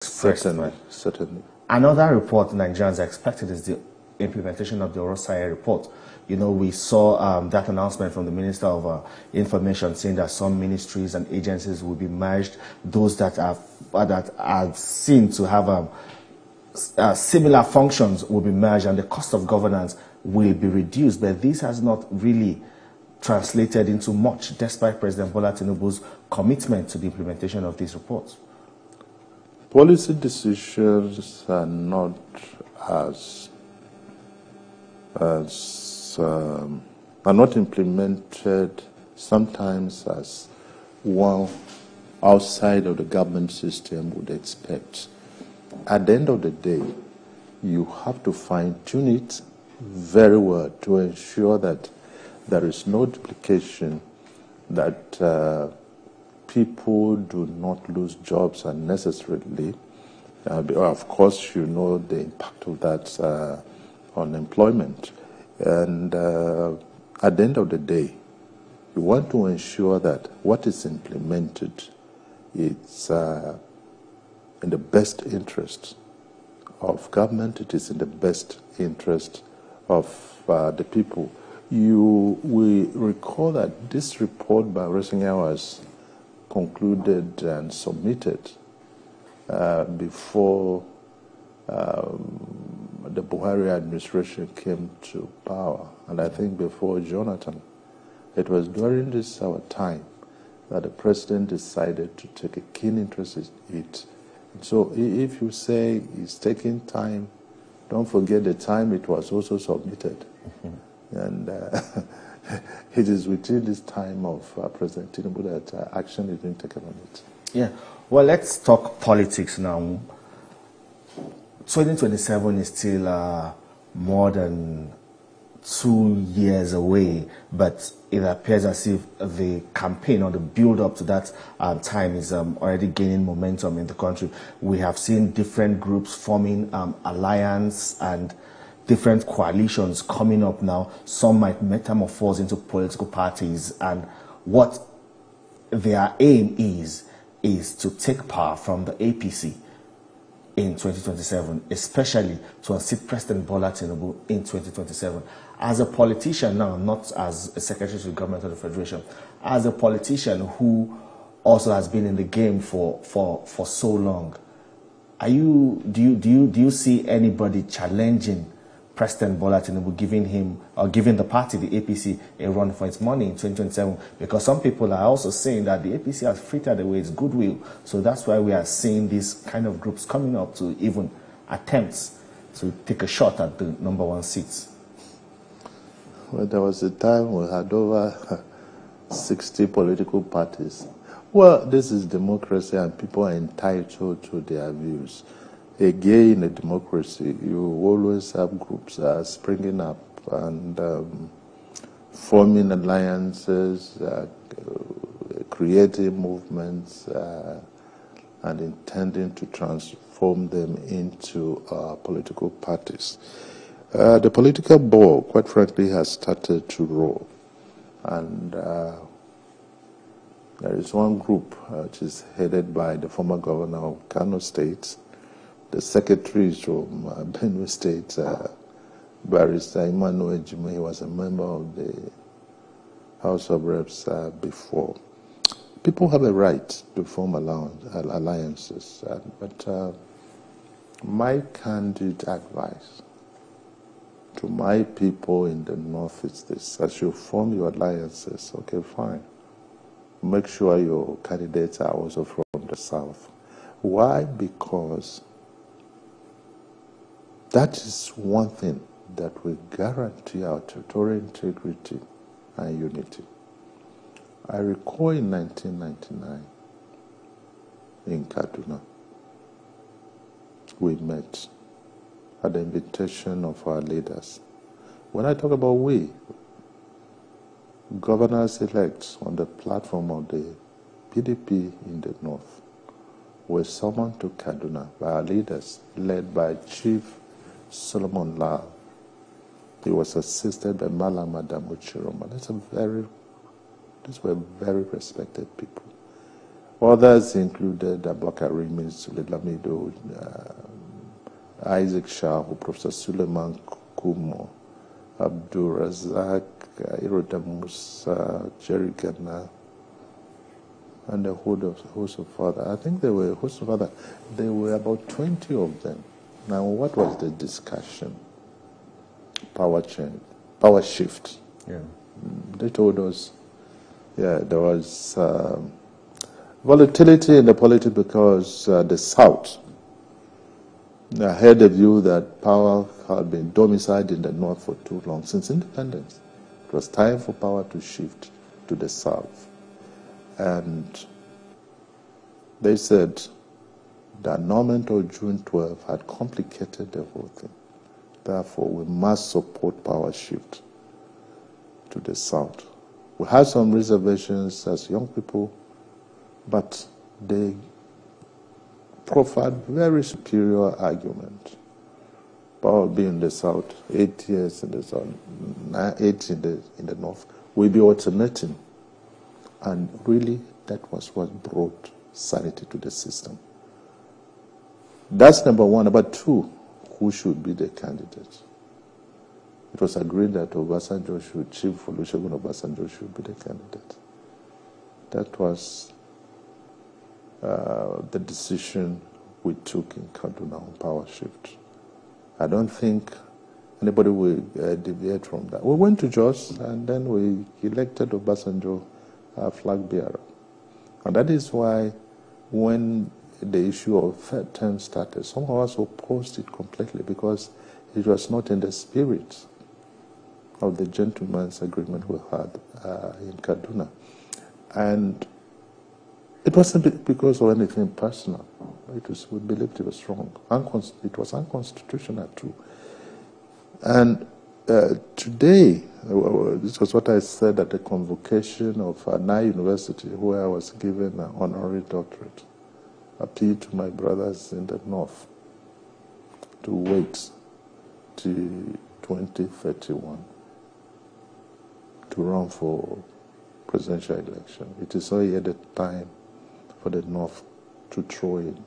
Certainly, certainly. Another report Nigerians are expected is the implementation of the Orosai report. You know, we saw that announcement from the Minister of Information saying that some ministries and agencies will be merged. Those that are seen to have similar functions will be merged, and the cost of governance will be reduced. But this has not really translated into much, despite President Bola Tinubu's commitment to the implementation of these reports. Policy decisions are not are not implemented sometimes as one outside of the government system would expect. At the end of the day, you have to fine-tune it very well to ensure that there is no duplication, that people do not lose jobs unnecessarily. Of course, you know the impact of that on employment. And at the end of the day, you want to ensure that what is implemented is in the best interest of government, it is in the best interest of the people. We recall that this report by Rosinger was concluded and submitted before the Buhari administration came to power, and I think before Jonathan. It was during this our time that the president decided to take a keen interest in it. So if you say it's taking time, don't forget the time it was also submitted. Mm-hmm. And it is within this time of President Tinubu that action is being taken on it. Yeah. Well, let's talk politics now. 2027 is still more than 2 years away, but it appears as if the campaign or the build-up to that time is already gaining momentum in the country. We have seen different groups forming alliance and different coalitions coming up now. Some might metamorphose into political parties, and what their aim is to take power from the APC in 2027, especially to unseat President Bola Tinubu in 2027. As a politician now, not as a secretary to the government of the Federation, as a politician who also has been in the game for so long, do you see anybody challenging President Bola Tinubu, giving the party, the APC, a run for its money in 2027? Because some people are also saying that the APC has frittered away its goodwill. So that's why we are seeing these kind of groups coming up to even attempts to take a shot at the #1 seats. Well, there was a time we had over 60 political parties. Well, this is democracy and people are entitled to their views. Again, in a democracy, you always have groups springing up and forming alliances, creating movements, and intending to transform them into political parties. The political ball, quite frankly, has started to roll. And there is one group which is headed by the former governor of Kano State. The secretary is from Benue State, Barrister Emmanuel Jime. He was a member of the House of Reps before. People have a right to form alliances, but my candid advice to my people in the North is this: as you form your alliances, okay, fine. Make sure your candidates are also from the South. Why? Because that is one thing that will guarantee our territorial integrity and unity. I recall in 1999 in Kaduna, we met at the invitation of our leaders. When I talk about we, governors-elect on the platform of the PDP in the North were summoned to Kaduna by our leaders, led by Chief Solomon Lal. He was assisted by Malam Adamu Chiroma. These were very respected people. Others included Abubakar Sule Lamido, Isaac Shah, Professor Suleiman Kumo, Abdul Razak, Iroda Musa, Jerry Gana, and a host of others. I think there were a host of others. There were about 20 of them. Now, what was the discussion? Power change, power shift. Yeah. They told us, there was volatility in the politics because the South had the view that power had been domiciled in the North for too long, since independence. It was time for power to shift to the South. And they said the annulment of June 12 had complicated the whole thing. Therefore, we must support power shift to the South. We had some reservations as young people, but they proffered very superior argument. Power will be in the South, 8 years in the South, 8 in the North. We'll be alternating. And really, that was what brought sanity to the system. That's number one. Number two, who should be the candidate? It was agreed that Chief Olusegun Obasanjo should be the candidate. That was the decision we took in Kaduna on power shift. I don't think anybody will deviate from that. We went to Jos and then we elected Obasanjo flag bearer. And that is why when the issue of third term started, some of us opposed it completely because it was not in the spirit of the gentleman's agreement we had in Kaduna. And it wasn't because of anything personal. We believed it was wrong. It was unconstitutional too. And today, this was what I said at the convocation of Nai University, where I was given an honorary doctorate. Appeal to my brothers in the North to wait till 2031 to run for presidential election. It is not yet the time for the North to throw in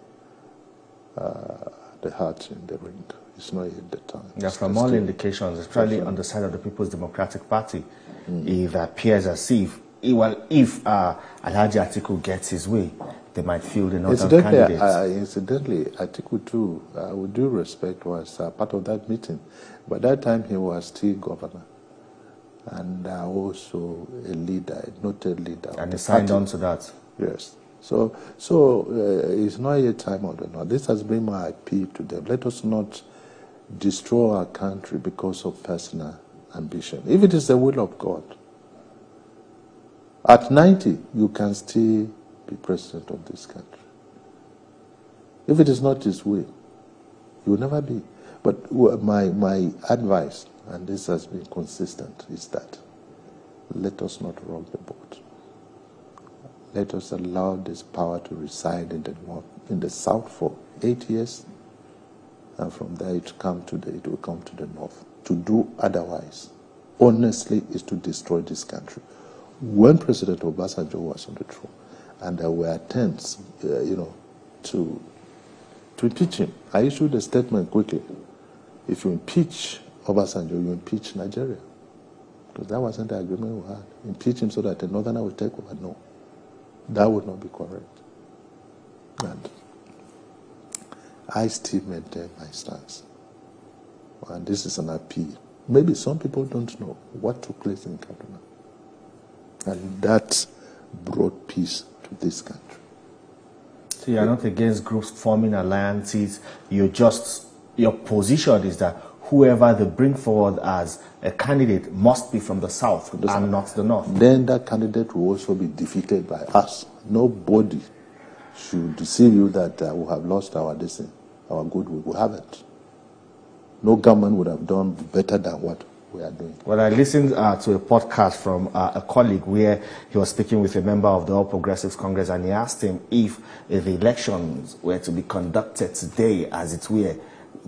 the heart in the ring. It's not yet the time. Yeah, from all indications, especially on the side of the People's Democratic Party, it appears as if Alhaji Atiku gets his way, they might field another candidate. Incidentally, Atiku too, with due respect, was part of that meeting. By that time, he was still governor and also a leader, a noted leader. And he signed on to that. Yes. So it's not yet time or not. This has been my appeal to them. Let us not destroy our country because of personal ambition. If it is the will of God, at 90, you can still be president of this country. If it is not his will, you will never be. But my advice, and this has been consistent, is that let us not rock the boat. Let us allow this power to reside in the North, in the South for 8 years, and from there it will come to the North. To do otherwise, honestly, is to destroy this country. When President Obasanjo was on the throne, and there were attempts, to impeach him, I issued a statement quickly. If you impeach Obasanjo, you impeach Nigeria. Because that wasn't the agreement we had. Impeach him so that the Northerner will take over. No. That would not be correct. And I still maintain my stance. And this is an appeal. Maybe some people don't know what took place in Kaduna. And that brought peace to this country. So you're not against groups forming alliances. Your position is that whoever they bring forward as a candidate must be from the South and not the North. Then that candidate will also be defeated by us. Nobody should deceive you that we have lost our destiny, our goodwill. We haven't. No government would have done better than what we are doing. Well, I listened to a podcast from a colleague where he was speaking with a member of the All Progressives Congress, and he asked him if the elections were to be conducted today, as it were,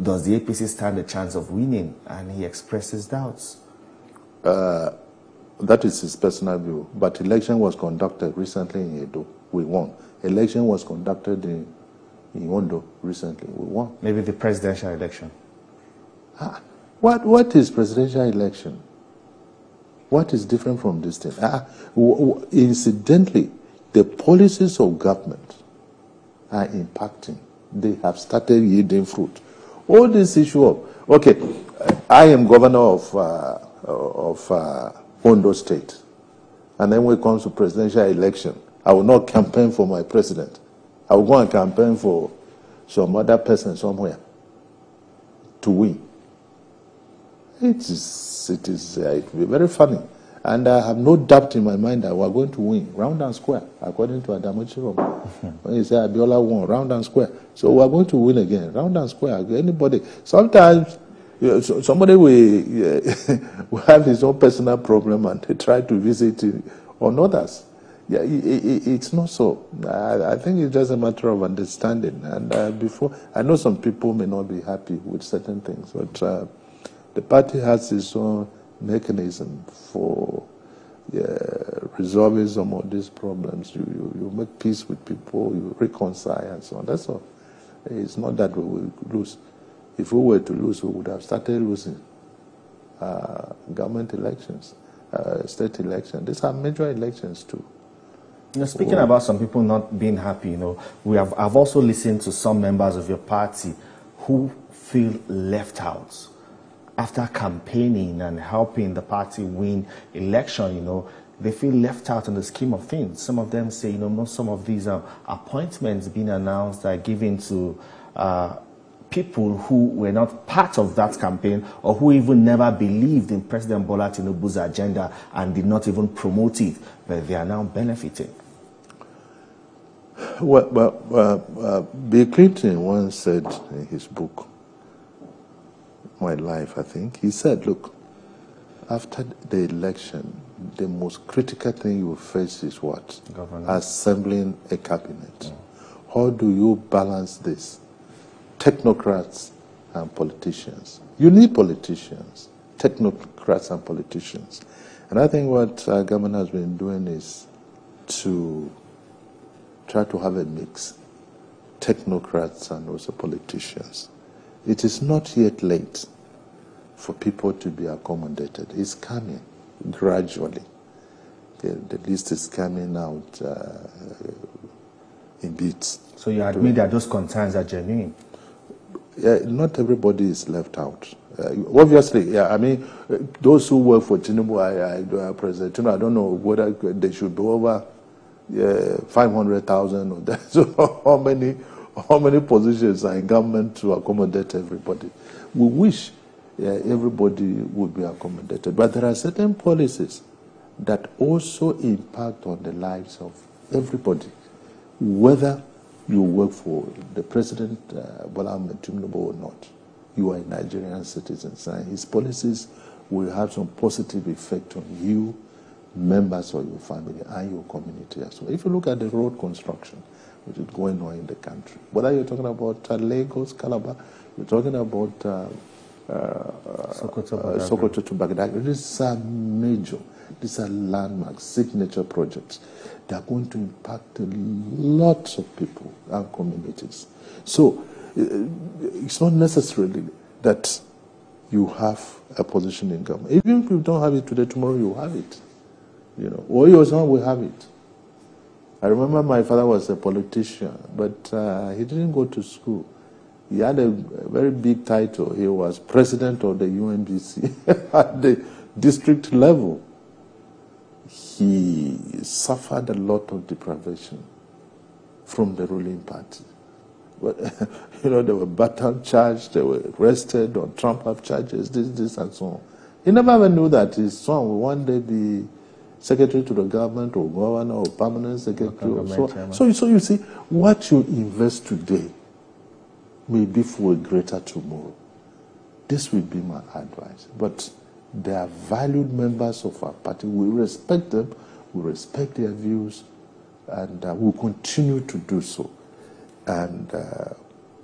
does the APC stand a chance of winning? And he expresses doubts. That is his personal view. But election was conducted recently in Edo. We won. election was conducted in Ondo recently. We won. Maybe the presidential election. What is presidential election? What is different from this thing? Incidentally, the policies of government are impacting. They have started yielding fruit. All this issue of, okay, I am governor of Ondo State, and then when it comes to presidential election, I will not campaign for my president. I will go and campaign for some other person somewhere to win. It will be very funny. And I have no doubt in my mind that we are going to win, round and square, according to Adamochirom. When you say Abiola won, round and square. So we are going to win again, round and square. Anybody, sometimes somebody will have his own personal problem and they try to visit on others. Yeah, it's not so. I think it's just a matter of understanding. And before, I know some people may not be happy with certain things, but the party has its own mechanism for resolving some of these problems. You make peace with people, you reconcile and so on. That's all. It's not that we will lose. If we were to lose, we would have started losing government elections, state elections. These are major elections too. You know, speaking about some people not being happy, you know, I've also listened to some members of your party who feel left out. After campaigning and helping the party win election, you know, they feel left out in the scheme of things. Some of them say, you know, some of these appointments being announced are given to people who were not part of that campaign or who even never believed in President Bola Tinubu's agenda and did not even promote it, but they are now benefiting. Well, Bill Clinton once said in his book, My Life, I think, he said, look, after the election, the most critical thing you face is what? Governance. Assembling a cabinet. How do you balance this? Technocrats and politicians. You need politicians, technocrats and politicians. And I think what our government has been doing is to try to have a mix, technocrats and also politicians. It is not yet late for people to be accommodated. It's coming gradually. The list is coming out in bits. So you admit that those concerns are genuine? Not everybody is left out. Obviously, yeah, I mean, those who work for Tinubu, President Tinubu, I don't know whether they should be over 500,000 or that. So how many positions are in government to accommodate everybody? We wish everybody would be accommodated, but there are certain policies that also impact on the lives of everybody, whether you work for the President Bola Tinubu or not. You are a Nigerian citizen, and his policies will have some positive effect on you, members of your family, and your community as well. If you look at the road construction, which is going on in the country, whether you're talking about Lagos, Calabar, you're talking about Sokoto to Baghdad, these are major, these are landmark, signature projects. They are going to impact lots of people and communities. So it's not necessarily that you have a position in government. Even if you don't have it today, tomorrow you have it. You know, or your son will have it. I remember my father was a politician, but he didn't go to school. He had a very big title. He was president of the UNBC at the district level. He suffered a lot of deprivation from the ruling party. But, you know, they were battle charged, they were arrested on trump-up charges, this, and so on. He never even knew that his son would one day be secretary to the government or governor or permanent secretary. So you see, what you invest today may be for a greater tomorrow. This will be my advice. But they are valued members of our party. We respect them, we respect their views, and we'll continue to do so. And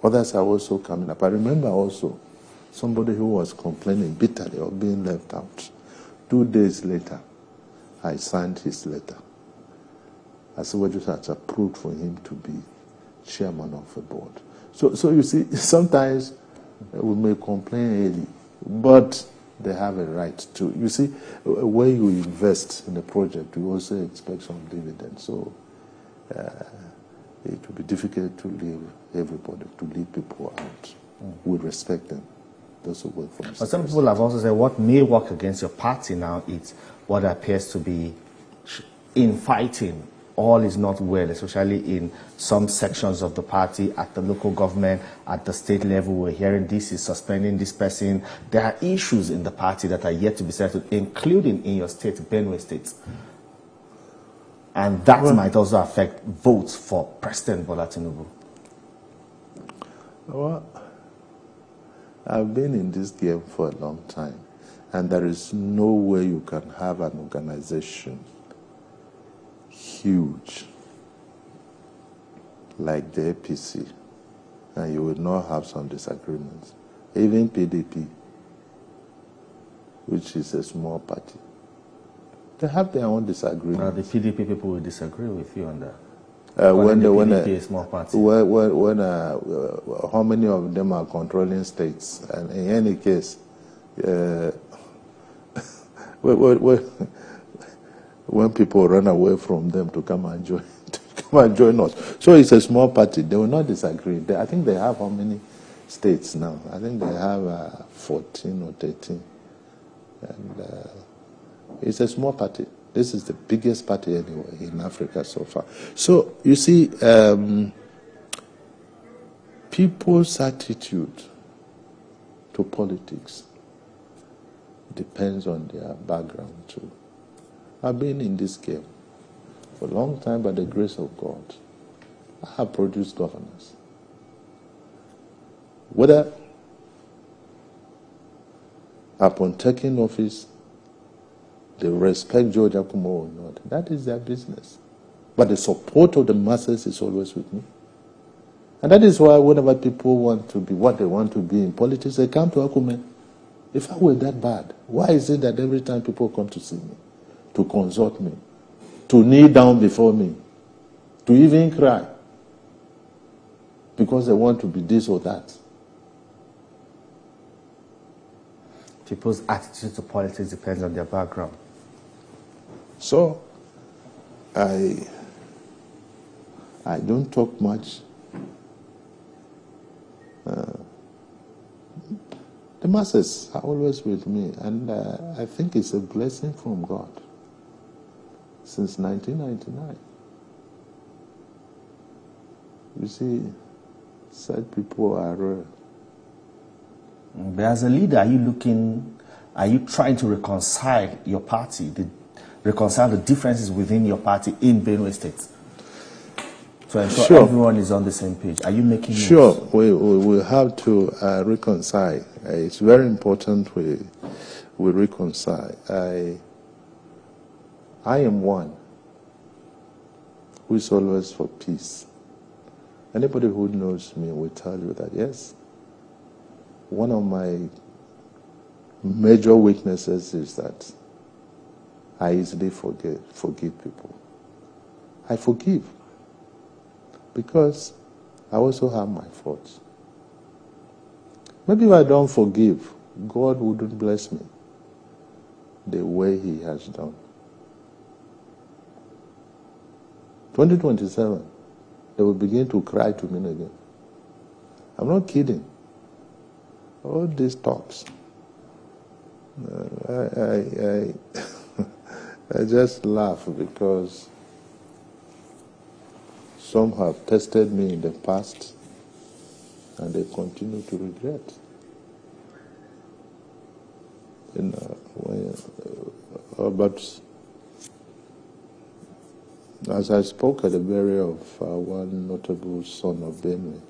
others are also coming up. I remember also somebody who was complaining bitterly of being left out. 2 days later, I signed his letter. Asiwaju has approved for him to be chairman of the board. So you see, sometimes we may complain early, but they have a right to. You see, when you invest in a project, you also expect some dividends. So it will be difficult to leave everybody, to leave people out. We respect them. Those who work for us. But some people have also said what may work against your party now is what appears to be infighting. All is not well, especially in some sections of the party, at the local government, at the state level. We're hearing this is suspending this person. There are issues in the party that are yet to be settled, including in your state, Benue State. And that might also affect votes for President Bola Tinubu. Well, I've been in this game for a long time, and there is no way you can have an organization huge like the APC, and you will not have some disagreements. Even PDP, which is a small party, they have their own disagreements. The PDP people will disagree with you on that. When a small party. How many of them are controlling states? And in any case, when people run away from them to come and join us. So it's a small party. They will not disagree. I think they have how many states now? I think they have 14 or 13. And it's a small party. This is the biggest party anyway in Africa so far. So you see, people's attitude to politics depends on their background too. I've been in this game for a long time by the grace of God. I have produced governors. Whether upon taking office they respect George Akume or not, that is their business. But the support of the masses is always with me. And that is why whenever people want to be what they want to be in politics, they come to Akume. If I were that bad, why is it that every time people come to see me, to consult me, to kneel down before me, to even cry, because they want to be this or that? People's attitude to politics depends on their background. So, I don't talk much. The masses are always with me, and I think it's a blessing from God. Since 1999. You see, such people are rare. But as a leader, are you trying to reconcile your party, reconcile the differences within your party in Benue State? To ensure everyone is on the same page. Are you making moves? Sure, we have to reconcile. It's very important we reconcile. I am one who is always for peace. Anybody who knows me will tell you that, yes, one of my major weaknesses is that I easily forgive people. I forgive because I also have my faults. Maybe if I don't forgive, God wouldn't bless me the way He has done. 2027, they will begin to cry to me again. I'm not kidding. All these talks, I just laugh because some have tested me in the past and they continue to regret. But as I spoke at the burial of one notable son of Benue,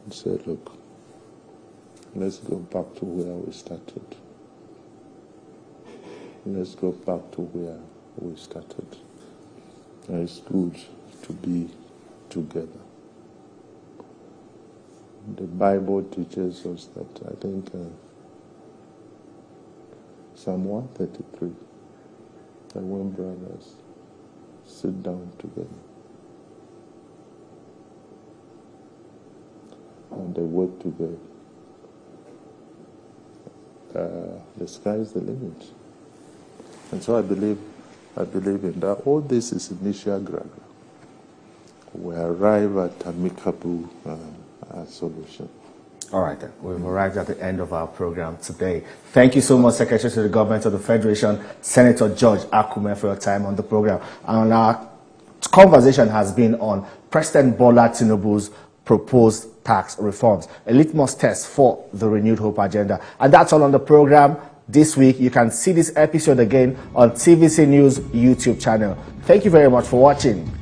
he said, look, let's go back to where we started. Let's go back to where we started. And it's good to be together. The Bible teaches us that, I think, Psalm 133, that when brothers sit down together. And they work together. The sky is the limit. And so I believe in that. All this is initial ground. We arrive at amicable solution. All right, then. We've arrived at the end of our program today. Thank you so much, Secretary to the Government of the Federation, Senator George Akume, for your time on the program. And our conversation has been on President Bola Tinubu's proposed tax reforms, a litmus test for the Renewed Hope agenda. And that's all on the program this week. You can see this episode again on TVC News YouTube channel. Thank you very much for watching.